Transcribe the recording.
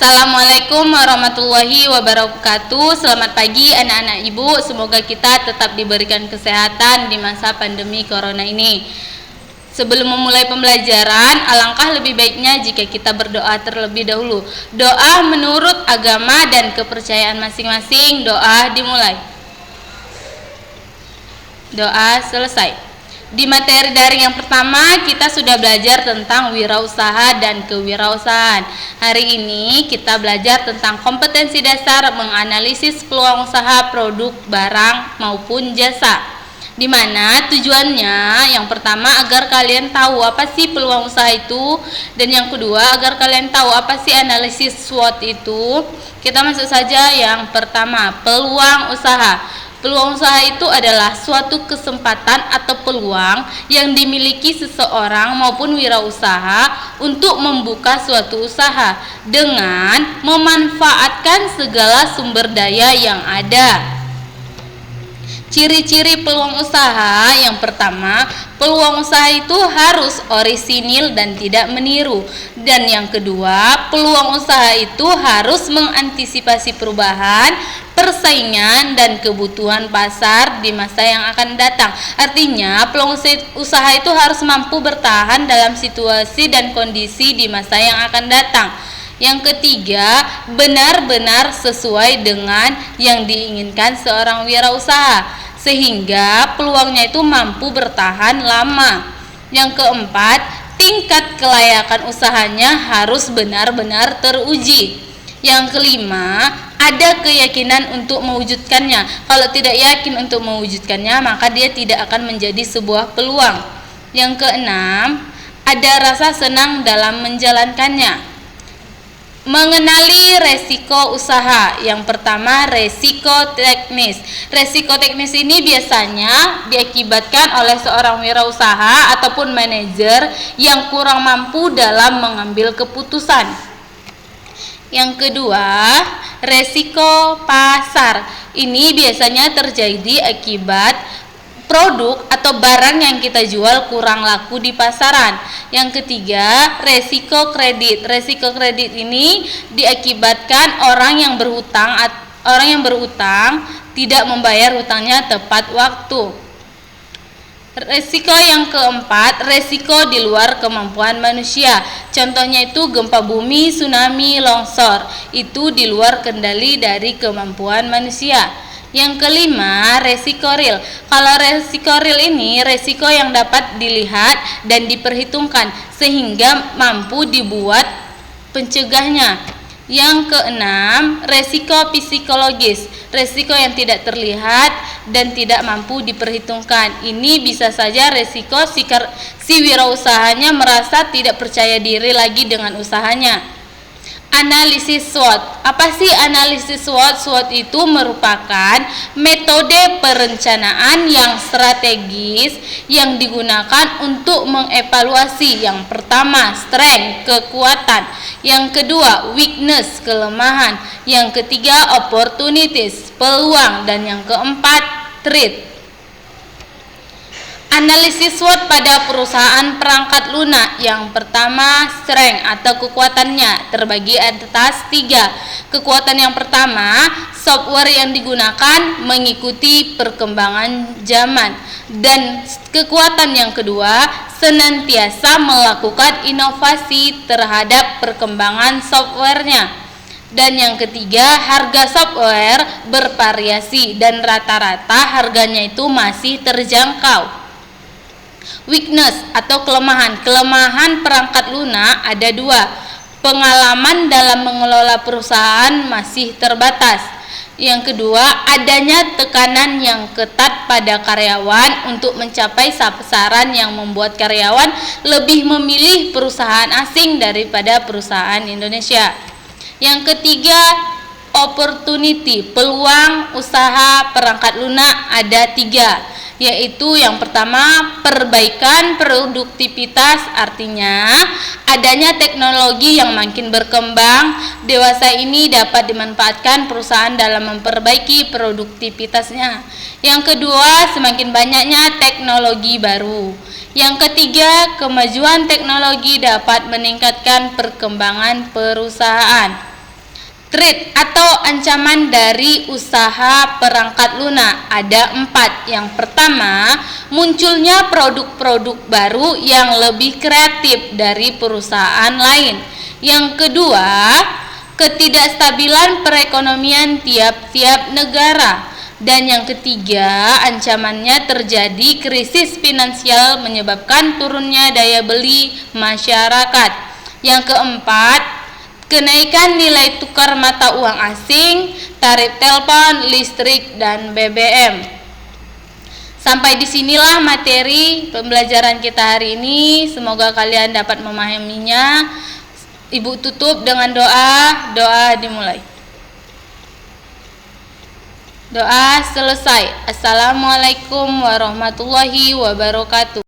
Assalamualaikum warahmatullahi wabarakatuh. Selamat pagi anak-anak ibu. Semoga kita tetap diberikan kesehatan di masa pandemi corona ini. Sebelum memulai pembelajaran, alangkah lebih baiknya jika kita berdoa terlebih dahulu. Doa menurut agama dan kepercayaan masing-masing. Doa dimulai. Doa selesai. Di materi daring yang pertama, kita sudah belajar tentang wirausaha dan kewirausahaan. Hari ini kita belajar tentang kompetensi dasar menganalisis peluang usaha produk, barang, maupun jasa. Di mana tujuannya yang pertama agar kalian tahu apa sih peluang usaha itu, dan yang kedua agar kalian tahu apa sih analisis SWOT itu. Kita masuk saja yang pertama, peluang usaha. Peluang usaha itu adalah suatu kesempatan atau peluang yang dimiliki seseorang maupun wirausaha untuk membuka suatu usaha dengan memanfaatkan segala sumber daya yang ada. Ciri-ciri peluang usaha yang pertama, peluang usaha itu harus orisinil dan tidak meniru. Dan yang kedua, peluang usaha itu harus mengantisipasi perubahan, persaingan, dan kebutuhan pasar di masa yang akan datang. Artinya, peluang usaha itu harus mampu bertahan dalam situasi dan kondisi di masa yang akan datang. Yang ketiga, benar-benar sesuai dengan yang diinginkan seorang wirausaha, sehingga peluangnya itu mampu bertahan lama. Yang keempat, tingkat kelayakan usahanya harus benar-benar teruji. Yang kelima, ada keyakinan untuk mewujudkannya. Kalau tidak yakin untuk mewujudkannya, maka dia tidak akan menjadi sebuah peluang. Yang keenam, ada rasa senang dalam menjalankannya. Mengenali resiko usaha. Yang pertama, resiko teknis. Resiko teknis ini biasanya diakibatkan oleh seorang wirausaha ataupun manajer yang kurang mampu dalam mengambil keputusan. Yang kedua, resiko pasar. Ini biasanya terjadi akibat produk atau barang yang kita jual kurang laku di pasaran. Yang ketiga, resiko kredit. Resiko kredit ini diakibatkan orang yang berhutang tidak membayar hutangnya tepat waktu. Resiko yang keempat, resiko di luar kemampuan manusia. Contohnya itu gempa bumi, tsunami, longsor. Itu di luar kendali dari kemampuan manusia. Yang kelima, resiko real. Kalau resiko real ini resiko yang dapat dilihat dan diperhitungkan sehingga mampu dibuat pencegahnya. Yang keenam, resiko psikologis. Resiko yang tidak terlihat dan tidak mampu diperhitungkan. Ini bisa saja resiko si wirausahanya merasa tidak percaya diri lagi dengan usahanya. Analisis SWOT. Apa sih analisis SWOT? SWOT itu merupakan metode perencanaan yang strategis yang digunakan untuk mengevaluasi. Yang pertama, strength, kekuatan. Yang kedua, weakness, kelemahan. Yang ketiga, opportunities, peluang. Dan yang keempat, threat. Analisis SWOT pada perusahaan perangkat lunak. Yang pertama, strength atau kekuatannya terbagi atas 3. Kekuatan yang pertama, software yang digunakan mengikuti perkembangan zaman. Dan kekuatan yang kedua, senantiasa melakukan inovasi terhadap perkembangan softwarenya. Dan yang ketiga, harga software bervariasi dan rata-rata harganya itu masih terjangkau. Weakness atau kelemahan. Kelemahan perangkat lunak ada 2. Pengalaman dalam mengelola perusahaan masih terbatas. Yang kedua, adanya tekanan yang ketat pada karyawan untuk mencapai sasaran yang membuat karyawan lebih memilih perusahaan asing daripada perusahaan Indonesia. Yang ketiga, opportunity, peluang usaha perangkat lunak ada 3, yaitu yang pertama, perbaikan produktivitas. Artinya adanya teknologi yang makin berkembang dewasa ini dapat dimanfaatkan perusahaan dalam memperbaiki produktivitasnya. Yang kedua, semakin banyaknya teknologi baru. Yang ketiga, kemajuan teknologi dapat meningkatkan perkembangan perusahaan. Threat atau ancaman dari usaha perangkat lunak ada 4. Yang pertama, munculnya produk-produk baru yang lebih kreatif dari perusahaan lain. Yang kedua, ketidakstabilan perekonomian tiap-tiap negara. Dan yang ketiga, ancamannya terjadi krisis finansial menyebabkan turunnya daya beli masyarakat. Yang keempat, kenaikan nilai tukar mata uang asing, tarif telepon, listrik, dan BBM. Sampai disinilah materi pembelajaran kita hari ini. Semoga kalian dapat memahaminya. Ibu tutup dengan doa. Doa dimulai. Doa selesai. Assalamualaikum warahmatullahi wabarakatuh.